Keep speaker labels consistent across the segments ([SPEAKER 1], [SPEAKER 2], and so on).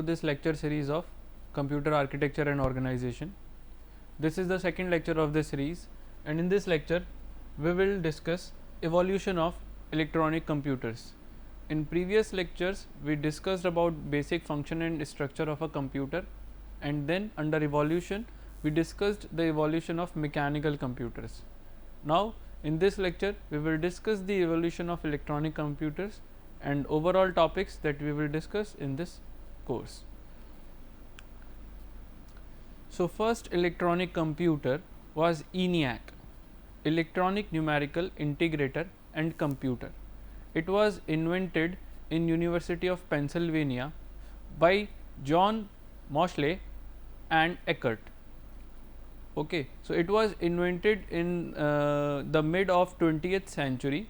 [SPEAKER 1] this lecture series of computer architecture and organization. This is the second lecture of this series, and in this lecture we will discuss evolution of electronic computers. In previous lectures we discussed about basic function and structure of a computer, and then under evolution we discussed the evolution of mechanical computers. Now in this lecture we will discuss the evolution of electronic computers and overall topics that we will discuss in this course. So first electronic computer was ENIAC, Electronic Numerical Integrator and Computer. It was invented in University of Pennsylvania by John Moseley and Eckert. Okay, so it was invented in the mid of 20th century,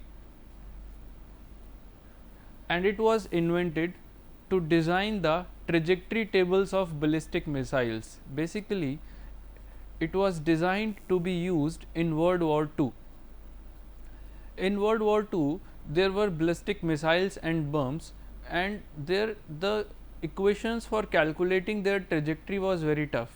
[SPEAKER 1] and it was invented to design the trajectory tables of ballistic missiles. Basically, it was designed to be used in World War II. In World War II, there were ballistic missiles and bombs, and the equations for calculating their trajectory was very tough.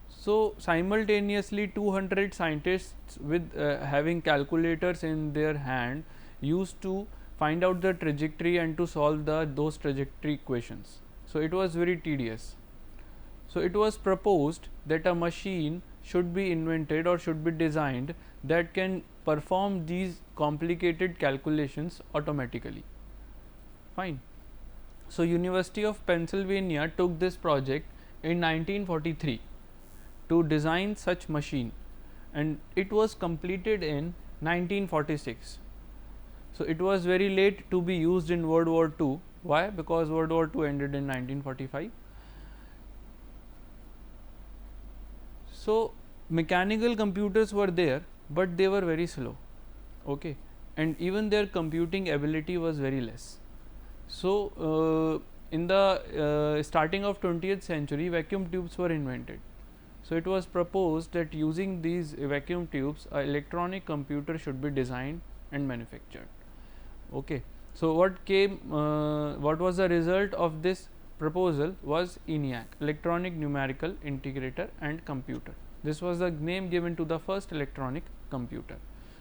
[SPEAKER 1] So simultaneously 200 scientists with having calculators in their hand used to find out the trajectory and to solve those trajectory equations. So it was very tedious. So it was proposed that a machine should be invented or should be designed that can perform these complicated calculations automatically. Fine. So University of Pennsylvania took this project in 1943 to design such machine, and it was completed in 1946. So it was very late to be used in World War II. Why? Because World War II ended in 1945. So mechanical computers were there, but they were very slow, okay, and even their computing ability was very less. So in the starting of 20th century, vacuum tubes were invented. So it was proposed that using these vacuum tubes, an electronic computer should be designed and manufactured. Okay. So what was the result of this proposal was ENIAC, Electronic Numerical Integrator and Computer. This was the name given to the first electronic computer.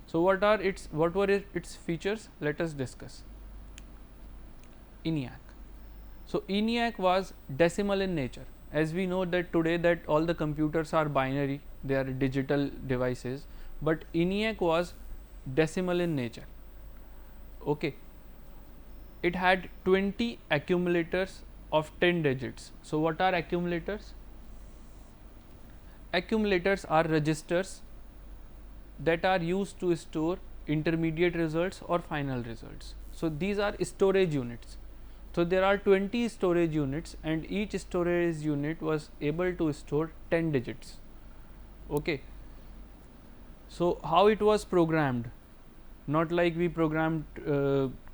[SPEAKER 1] So what were its features? Let us discuss. ENIAC. So ENIAC was decimal in nature. As we know that today that all the computers are binary, they are digital devices, but ENIAC was decimal in nature. Okay. It had 20 accumulators of 10 digits. So what are accumulators? Accumulators are registers that are used to store intermediate results or final results. So these are storage units. So there are 20 storage units, and each storage unit was able to store 10 digits. Okay. So how it was programmed? Not like we programmed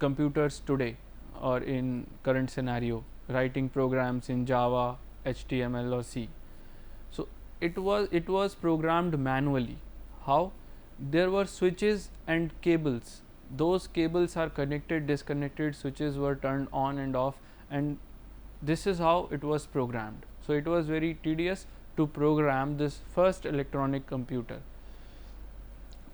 [SPEAKER 1] computers today or in current scenario, writing programs in Java, HTML or C. So it was programmed manually. How? There were switches and cables. Those cables are connected, disconnected, switches were turned on and off, and this is how it was programmed. So it was very tedious to program this first electronic computer.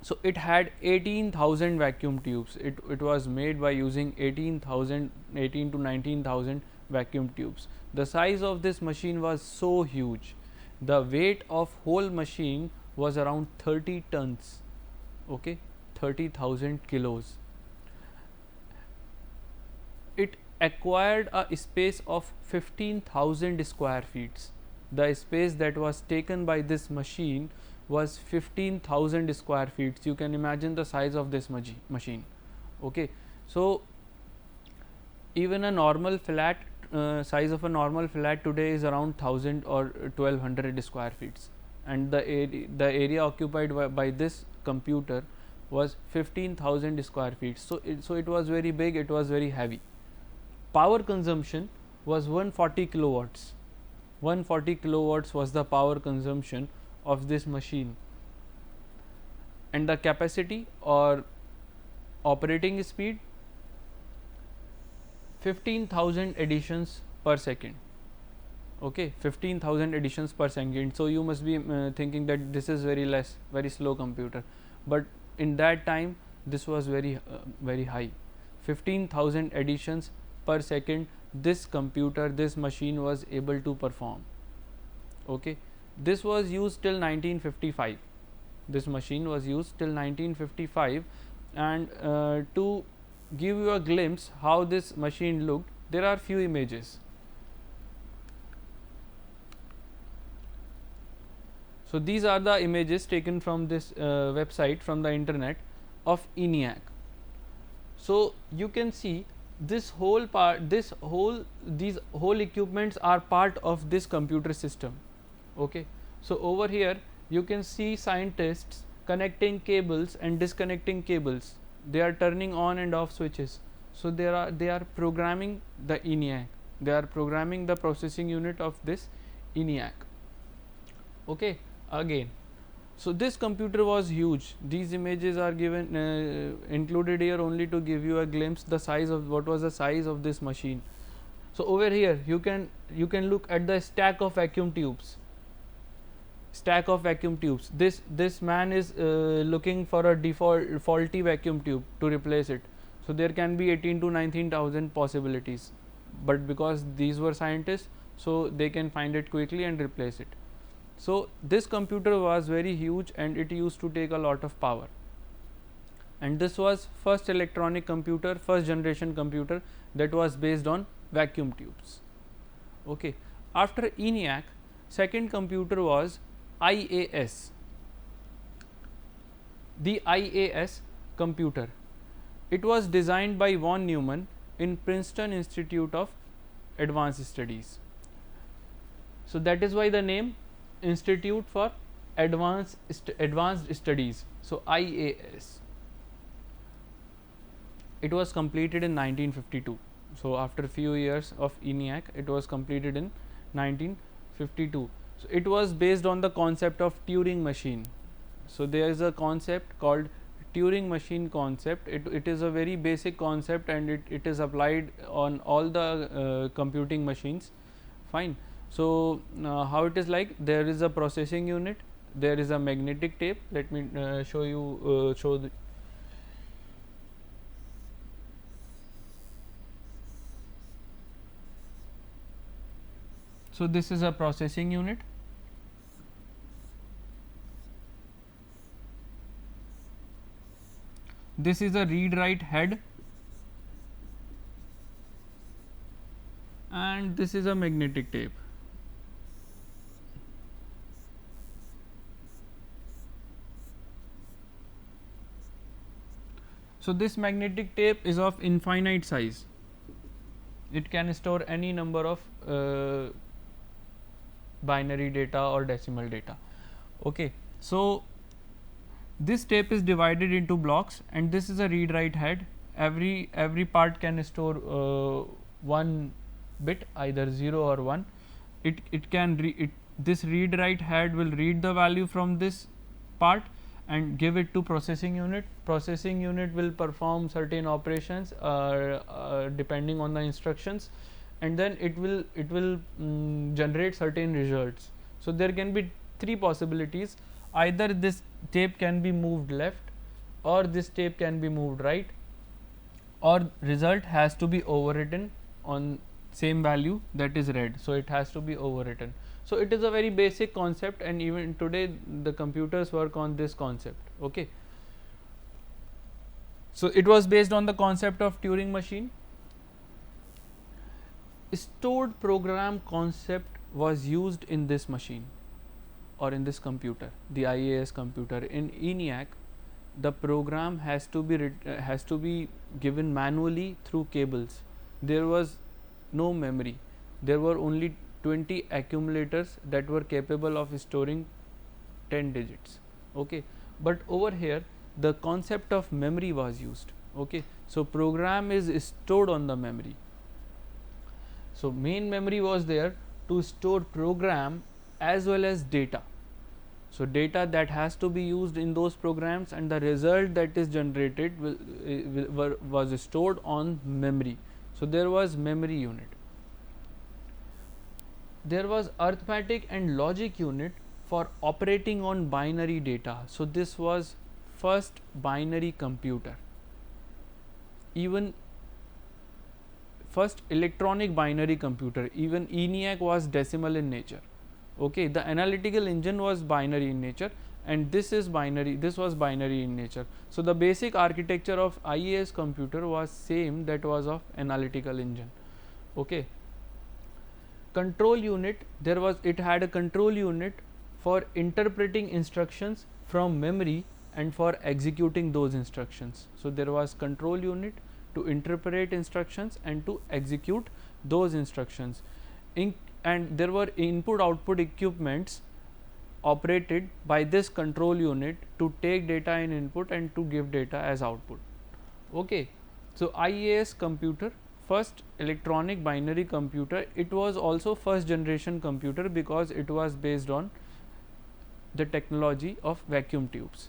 [SPEAKER 1] So it had 18,000 vacuum tubes. It was made by using 18 to 19,000 vacuum tubes. The size of this machine was so huge. The weight of whole machine was around 30 tons. Okay, 30,000 kilos. It acquired a space of 15,000 square feet. The space that was taken by this machine was 15,000 square feet. You can imagine the size of this machine. Okay. So even a normal flat size of a normal flat today is around 1000 or 1200 square feet, and the area occupied by this computer was 15,000 square feet. So it was very big, it was very heavy. Power consumption was 140 kilowatts. 140 kilowatts was the power consumption of this machine, and the capacity or operating speed 15,000 additions per second. Okay, 15,000 editions per second. So you must be thinking that this is very less, very slow computer, but in that time this was very high. 15,000 editions per second this computer, this machine was able to perform. Okay, this was used till 1955. This machine was used till 1955, and to give you a glimpse how this machine looked, there are few images. So these are the images taken from this website, from the internet, of ENIAC. So you can see this whole part, these whole equipments are part of this computer system. Okay, so over here you can see scientists connecting cables and disconnecting cables. They are turning on and off switches. So they are programming the ENIAC. They are programming the processing unit of this ENIAC. Okay, again, so this computer was huge. These images are given included here only to give you a glimpse the size of what was the size of this machine. So over here you can look at the stack of vacuum tubes. This man is looking for a faulty vacuum tube to replace it. So there can be 18 to 19,000 possibilities, but because these were scientists, so they can find it quickly and replace it. So this computer was very huge and it used to take a lot of power, and this was first electronic computer, first generation computer that was based on vacuum tubes. Okay. After ENIAC, second computer was IAS. The IAS computer, it was designed by von Neumann in Princeton Institute of Advanced Studies. So that is why the name Institute for Advanced Studies. So IAS. It was completed in 1952. So after a few years of ENIAC, it was completed in 1952. So it was based on the concept of Turing machine. So there is a concept called Turing machine concept. It is a very basic concept, and it is applied on all the computing machines. Fine. So how it is like, there is a processing unit, there is a magnetic tape. Let me show you so this is a processing unit. This is a read write head, and this is a magnetic tape. So this magnetic tape is of infinite size. It can store any number of binary data or decimal data. Okay, so this tape is divided into blocks, and this is a read write head. Every part can store one bit, either 0 or 1. It can this read write head will read the value from this part and give it to processing unit. Processing unit will perform certain operations depending on the instructions, and then it will generate certain results. So there can be three possibilities: either this tape can be moved left, or this tape can be moved right, or result has to be overwritten on same value that is read. So it has to be overwritten. So it is a very basic concept, and even today the computers work on this concept. Okay. So it was based on the concept of Turing machine. Stored program concept was used in this machine, or in this computer, the IAS computer. In ENIAC, the program has to be given manually through cables. There was no memory. There were only 20 accumulators that were capable of storing 10 digits. Okay, but over here the concept of memory was used. Okay, so program is stored on the memory. So main memory was there to store program as well as data. So data that has to be used in those programs, and the result that is generated was stored on memory. So there was memory unit. there was arithmetic and logic unit for operating on binary data. So this was first binary computer, even first electronic binary computer. Even ENIAC was decimal in nature. Okay, the analytical engine was binary in nature, and this is binary, this was binary in nature. So the basic architecture of IAS computer was same that was of analytical engine. Okay. Control unit, there was, it had a control unit for interpreting instructions from memory and for executing those instructions. So there was control unit to interpret instructions and to execute those instructions. And there were input output equipments operated by this control unit to take data in input and to give data as output. Okay. So IAS computer, first electronic binary computer, it was also first generation computer because it was based on the technology of vacuum tubes.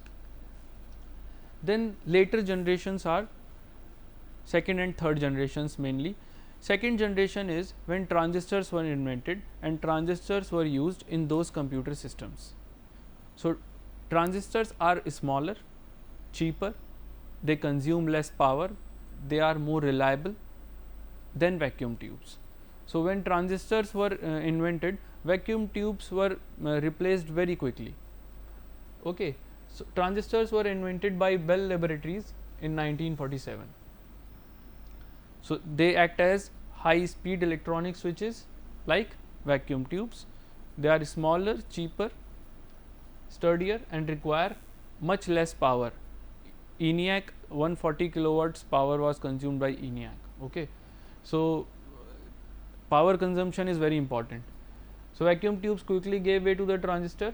[SPEAKER 1] Then later generations are second and third generations mainly. Second generation is when transistors were invented and transistors were used in those computer systems. So transistors are smaller, cheaper, they consume less power, they are more reliable than vacuum tubes. So when transistors were invented, vacuum tubes were replaced very quickly. Okay. So transistors were invented by Bell Laboratories in 1947. So they act as high speed electronic switches like vacuum tubes. They are smaller, cheaper, sturdier, and require much less power. ENIAC 140 kilowatts power was consumed by ENIAC. Okay. So power consumption is very important. So vacuum tubes quickly gave way to the transistor,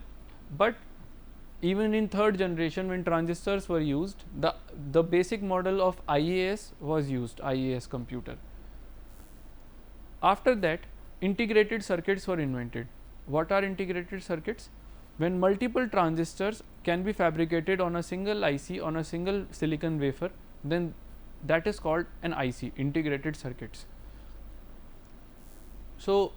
[SPEAKER 1] but even in third generation when transistors were used, the basic model of IAS was used, IAS computer. After that, integrated circuits were invented. What are integrated circuits? When multiple transistors can be fabricated on a single IC, on a single silicon wafer, then that is called an IC, integrated circuits. So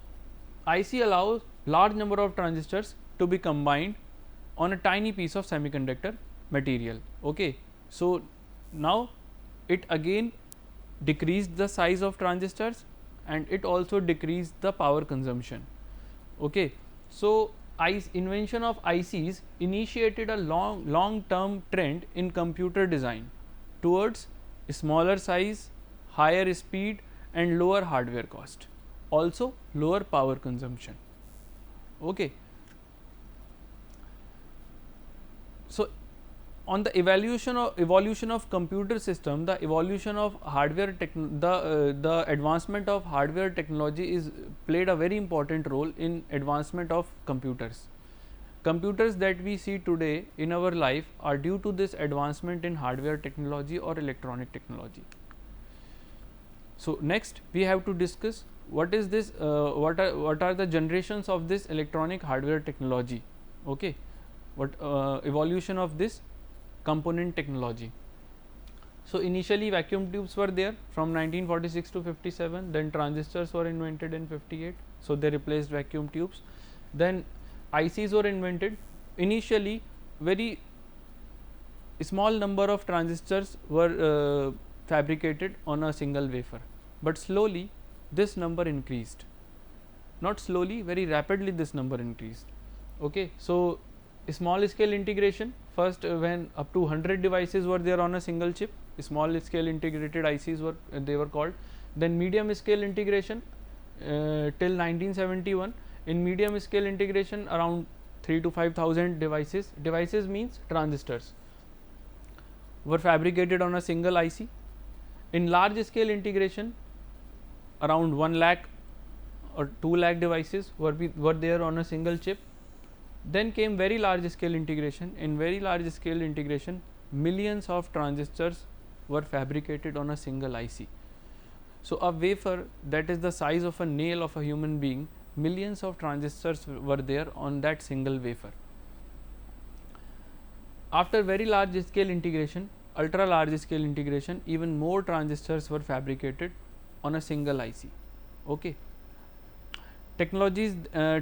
[SPEAKER 1] IC allows large number of transistors to be combined on a tiny piece of semiconductor material. Okay. So now it again decreased the size of transistors and it also decreased the power consumption. Okay. So invention of ICs initiated a long term trend in computer design towards smaller size, higher speed, and lower hardware cost, also lower power consumption. Okay. So on the evolution of computer system, the evolution of hardware the advancement of hardware technology is played a very important role in advancement of computers. Computers that we see today in our life are due to this advancement in hardware technology or electronic technology. So next we have to discuss what is this, what are the generations of this electronic hardware technology. Okay. What evolution of this component technology. So initially vacuum tubes were there from 1946 to 57, then transistors were invented in 58, so they replaced vacuum tubes. Then ICs were invented. Initially very small number of transistors were fabricated on a single wafer, but slowly this number increased, not slowly, very rapidly this number increased. Okay. So small scale integration, first when up to 100 devices were there on a single chip, small scale integrated ICs were they were called. Then medium scale integration till 1971. In medium scale integration around 3 to 5,000 devices means transistors were fabricated on a single IC. In large scale integration around 1 lakh or 2 lakh devices were there on a single chip. Then came very large scale integration. In very large scale integration, millions of transistors were fabricated on a single IC. So a wafer that is the size of a nail of a human being, millions of transistors were there on that single wafer. After very large scale integration, ultra large scale integration, even more transistors were fabricated on a single IC. Okay. technologies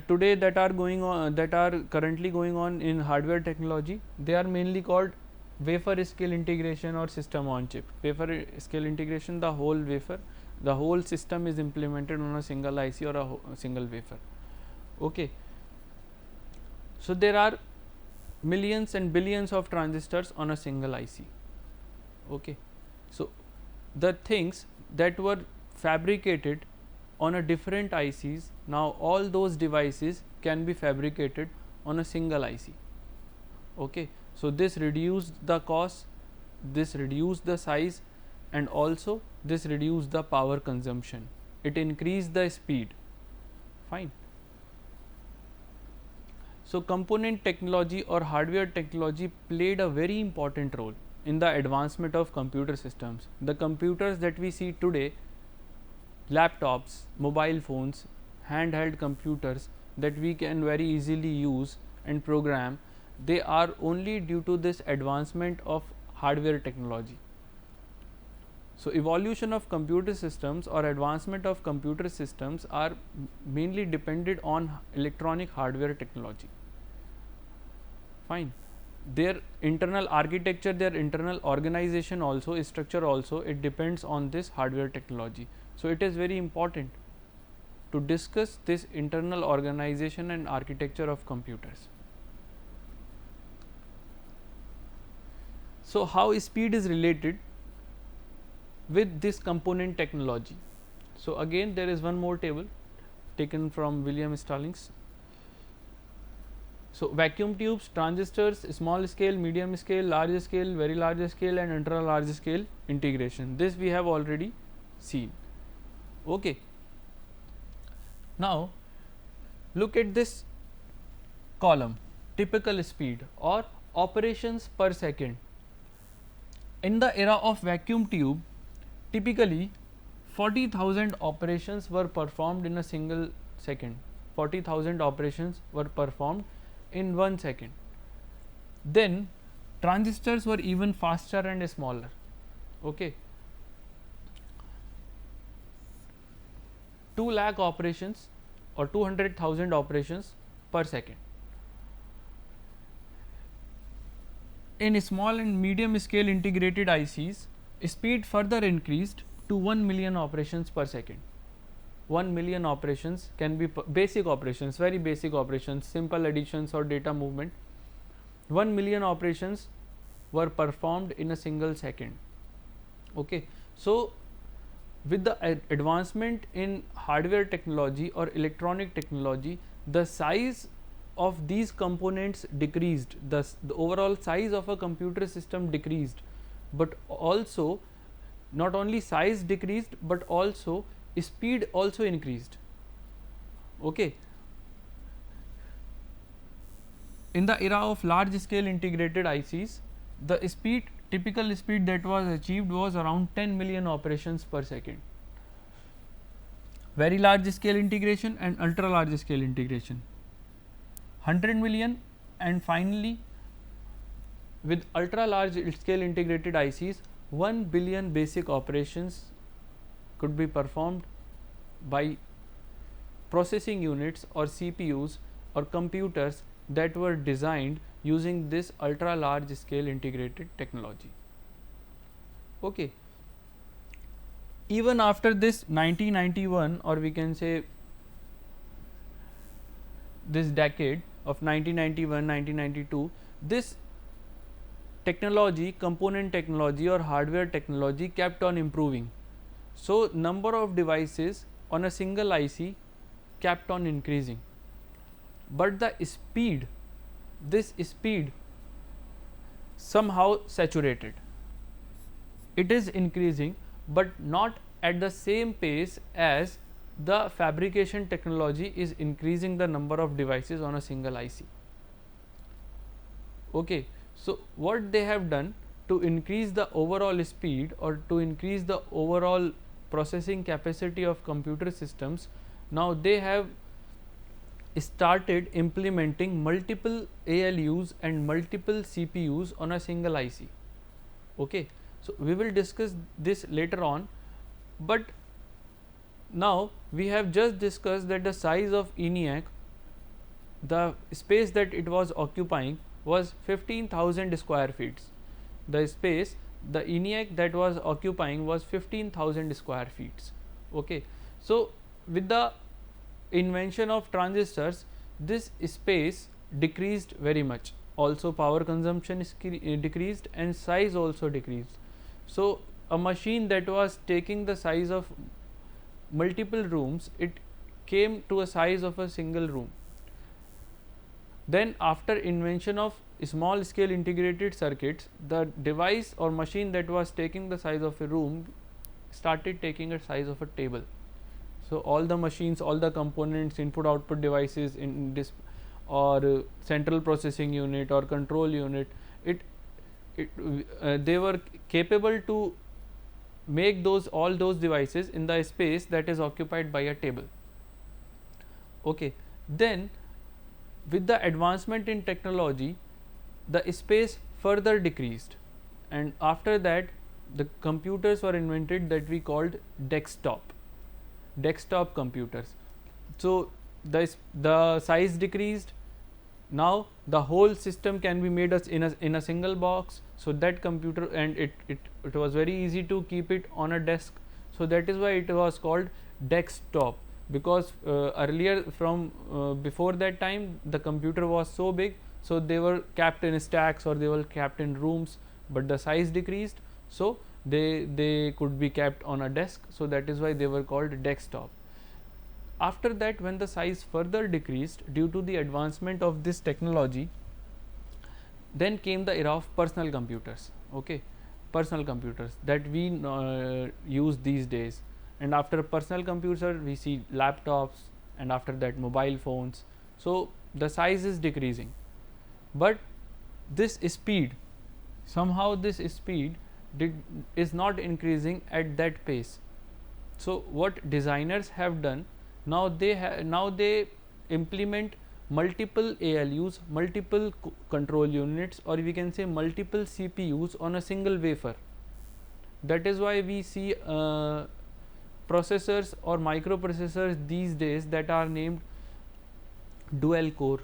[SPEAKER 1] today that are going on, that are currently going on in hardware technology, they are mainly called wafer scale integration or system on chip. Wafer scale integration, the whole wafer, the whole system is implemented on a single IC or a single wafer. Okay. So there are millions and billions of transistors on a single IC. Okay. So the things that were fabricated on a different ICs, now all those devices can be fabricated on a single IC. Okay. So this reduced the cost, this reduced the size, and also this reduced the power consumption. It increased the speed. Fine. So component technology or hardware technology played a very important role in the advancement of computer systems. The computers that we see today, laptops, mobile phones, handheld computers that we can very easily use and program, they are only due to this advancement of hardware technology. So evolution of computer systems or advancement of computer systems are mainly dependent on electronic hardware technology. Fine. Their internal architecture, their internal organization also, structure also, it depends on this hardware technology. So it is very important to discuss this internal organization and architecture of computers. So how speed is related with this component technology? So again there is one more table taken from William Stallings. So vacuum tubes, transistors, small scale, medium scale, large scale, very large scale, and ultra large scale integration. This we have already seen. Okay. Now look at this column, typical speed or operations per second. In the era of vacuum tube, typically 40,000 operations were performed in a single second. 40,000 operations were performed in 1 second. Then transistors were even faster and smaller. Okay. 2 lakh operations or 200,000 operations per second. In small and medium scale integrated ICs, speed further increased to 1 million operations per second. 1 million operations can be basic operations, very basic operations, simple additions or data movement. 1 million operations were performed in a single second. Okay. So with the advancement in hardware technology or electronic technology, the size of these components decreased, thus the overall size of a computer system decreased, but also not only size decreased but also speed also increased. Okay. In the era of large scale integrated ICs, the speed, typical speed that was achieved was around 10 million operations per second. Very large scale integration and ultra large scale integration, 100 million, and finally with ultra large scale integrated ICs, 1 billion basic operations could be performed by processing units or CPUs or computers that were designed using this ultra large scale integrated technology. Okay. Even after this 1991, or we can say this decade of 1991, 1992, this technology, component technology or hardware technology kept on improving. So number of devices on a single IC kept on increasing, but the speed, this speed somehow saturated. It is increasing, but not at the same pace as the fabrication technology is increasing the number of devices on a single IC. Okay. So what they have done to increase the overall speed or to increase the overall processing capacity of computer systems, now they have started implementing multiple ALUs and multiple CPUs on a single IC. Okay. So we will discuss this later on, but now we have just discussed that the size of ENIAC, the space that it was occupying was 15,000 square feet. The space the ENIAC that was occupying was 15,000 square feet. Okay. So, with the invention of transistors, this space decreased very much. Also, power consumption is decreased and size also decreased. So, a machine that was taking the size of multiple rooms, it came to a size of a single room. Then after invention of small scale integrated circuits, the device or machine that was taking the size of a room started taking a size of a table. So, all the machines, all the components, input output devices in this or central processing unit or control unit, they were capable to make all those devices in the space that is occupied by a table. Okay. Then with the advancement in technology, the space further decreased, and after that the computers were invented that we called desktop computers. So, the size decreased. Now, the whole system can be made as in a single box. So, that computer, and it was very easy to keep it on a desk. So, that is why it was called desktop, because earlier from before that time the computer was so big, so they were kept in stacks or they were kept in rooms, but the size decreased. So, they could be kept on a desk. So, that is why they were called desktop. After that, when the size further decreased due to the advancement of this technology, then came the era of personal computers. Okay, personal computers that we use these days. And after personal computer, we see laptops, and after that mobile phones. So, the size is decreasing, but this speed, somehow this speed is not increasing at that pace. So, what designers have done, now they implement multiple ALUs, multiple control units, or we can say multiple CPUs on a single wafer. That is why we see processors or microprocessors these days that are named dual core,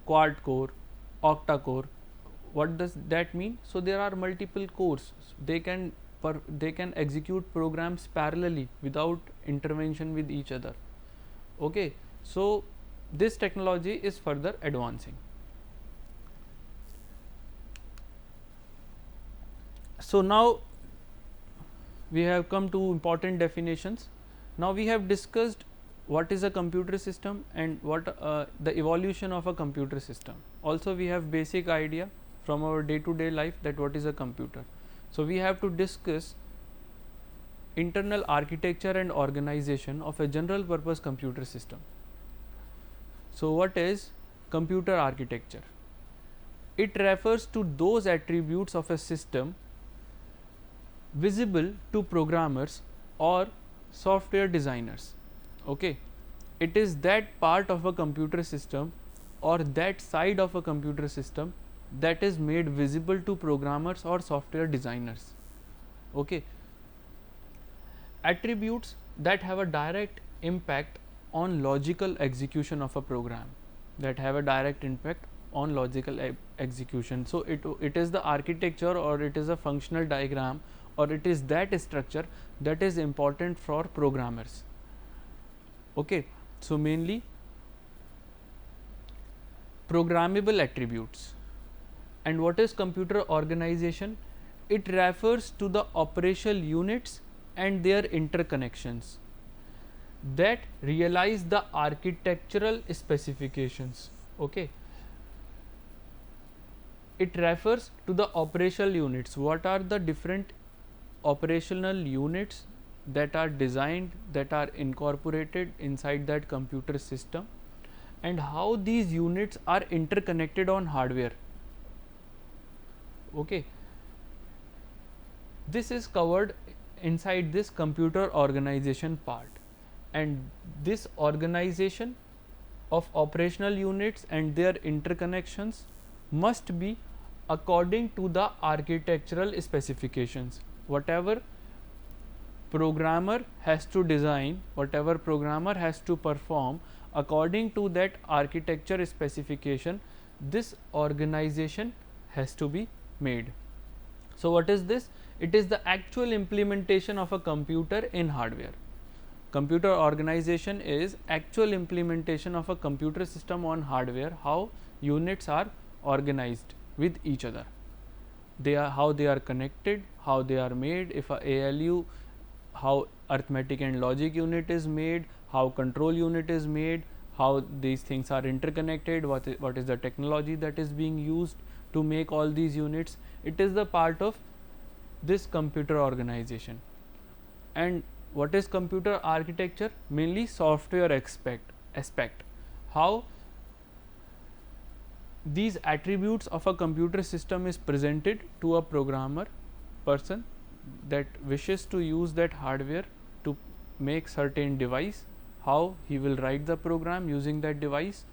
[SPEAKER 1] quad core, octa core. What does that mean? So, there are multiple cores. They can execute programs parallelly without intervention with each other. Okay. So, this technology is further advancing. So, now we have come to important definitions. Now, we have discussed what is a computer system and what the evolution of a computer system. Also, we have basic idea from our day to day life that what is a computer. So, we have to discuss internal architecture and organization of a general purpose computer system. So, what is computer architecture? It refers to those attributes of a system visible to programmers or software designers. Okay. It is that part of a computer system or that side of a computer system that is made visible to programmers or software designers. Okay. Attributes that have a direct impact on logical execution of a program, that have a direct impact on logical execution. So, it is the architecture or it is a functional diagram or it is that structure that is important for programmers. Okay. So, mainly programmable attributes. And what is computer organization? It refers to the operational units and their interconnections that realize the architectural specifications. Okay. It refers to the operational units. What are the different operational units that are designed, that are incorporated inside that computer system, and how these units are interconnected on hardware. Okay. This is covered inside this computer organization part, and this organization of operational units and their interconnections must be according to the architectural specifications. Whatever programmer has to design, whatever programmer has to perform according to that architecture specification, this organization has to be made. So, what is this? It is the actual implementation of a computer in hardware. Computer organization is actual implementation of a computer system on hardware, how units are organized with each other. They are how they are connected, how they are made, if a ALU, how arithmetic and logic unit is made, how control unit is made, how these things are interconnected, what is the technology that is being used to make all these units. It is the part of this computer organization. And what is computer architecture? Mainly software aspect, how these attributes of a computer system is presented to a programmer person that wishes to use that hardware to make certain device, how he will write the program using that device.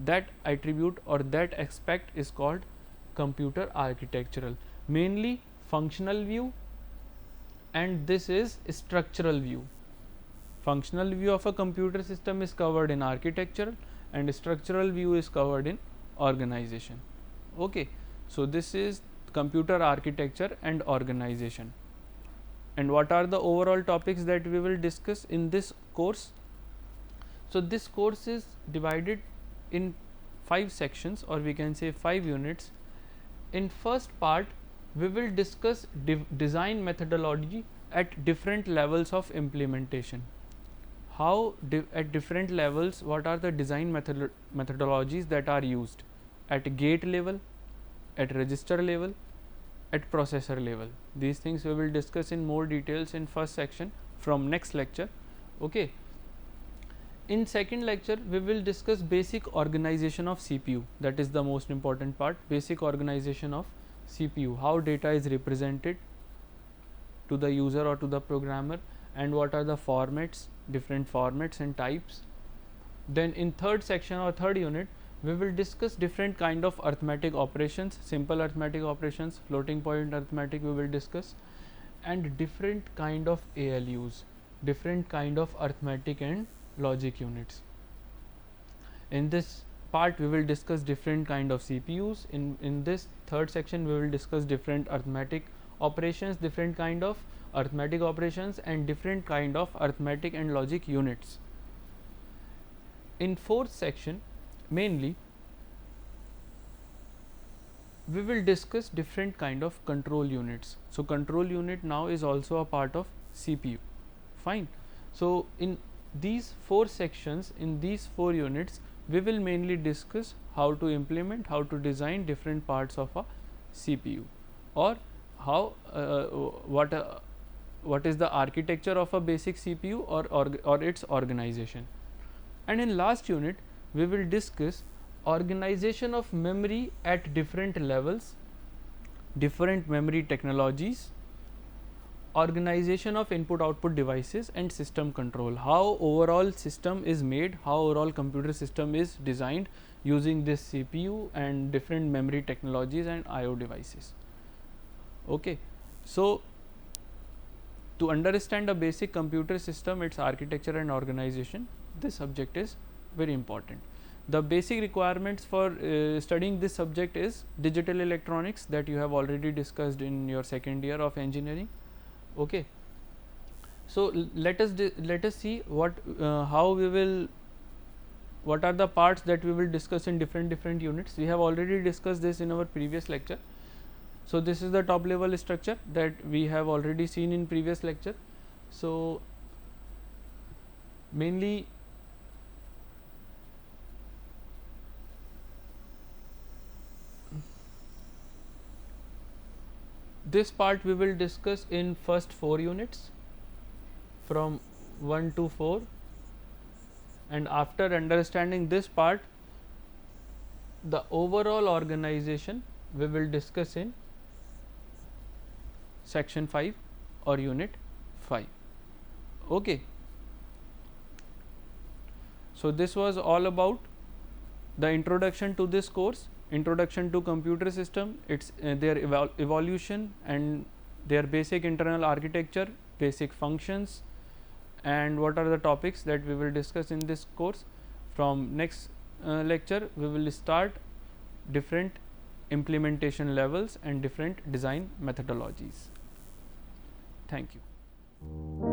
[SPEAKER 1] That attribute or that aspect is called computer architectural, mainly functional view, and this is structural view. Functional view of a computer system is covered in architectural and structural view is covered in organization. Okay. So, this is computer architecture and organization. And what are the overall topics that we will discuss in this course? So, this course is divided in 5 sections, or we can say 5 units. In first part, we will discuss design methodology at different levels of implementation. How at different levels, what are the design methodologies that are used at gate level, at register level, at processor level. These things we will discuss in more details in first section from next lecture. Okay. In second lecture, we will discuss basic organization of CPU. That is the most important part, basic organization of CPU, how data is represented to the user or to the programmer, and what are the formats, different formats and types. Then in third section or third unit, we will discuss different kind of arithmetic operations, simple arithmetic operations, floating point arithmetic we will discuss, and different kind of ALUs, different kind of arithmetic and logic units. In this part, we will discuss different kind of CPUs. In this third section, we will discuss different arithmetic operations, different kind of arithmetic operations, and different kind of arithmetic and logic units. In fourth section, mainly we will discuss different kind of control units. So, control unit now is also a part of CPU. Fine. So, in these 4 sections, in these 4 units, we will mainly discuss how to implement, how to design different parts of a CPU, or how what is the architecture of a basic CPU, or its organization. And in last unit, we will discuss organization of memory at different levels, different memory technologies, organization of input output devices, and system control, how overall system is made, how overall computer system is designed using this CPU and different memory technologies and IO devices. Okay. So, to understand a basic computer system, its architecture and organization, this subject is very important. The basic requirements for studying this subject is digital electronics, that you have already discussed in your second year of engineering. Okay. So, let us see what are the parts that we will discuss in different units. We have already discussed this in our previous lecture. So, this is the top level structure that we have already seen in previous lecture. So, mainly this part we will discuss in first 4 units from 1 to 4, and after understanding this part, the overall organization we will discuss in section 5 or unit 5. Okay. So, this was all about the introduction to this course, introduction to computer system, its their evolution and their basic internal architecture, basic functions, and what are the topics that we will discuss in this course. From next lecture we will start different implementation levels and different design methodologies. Thank you.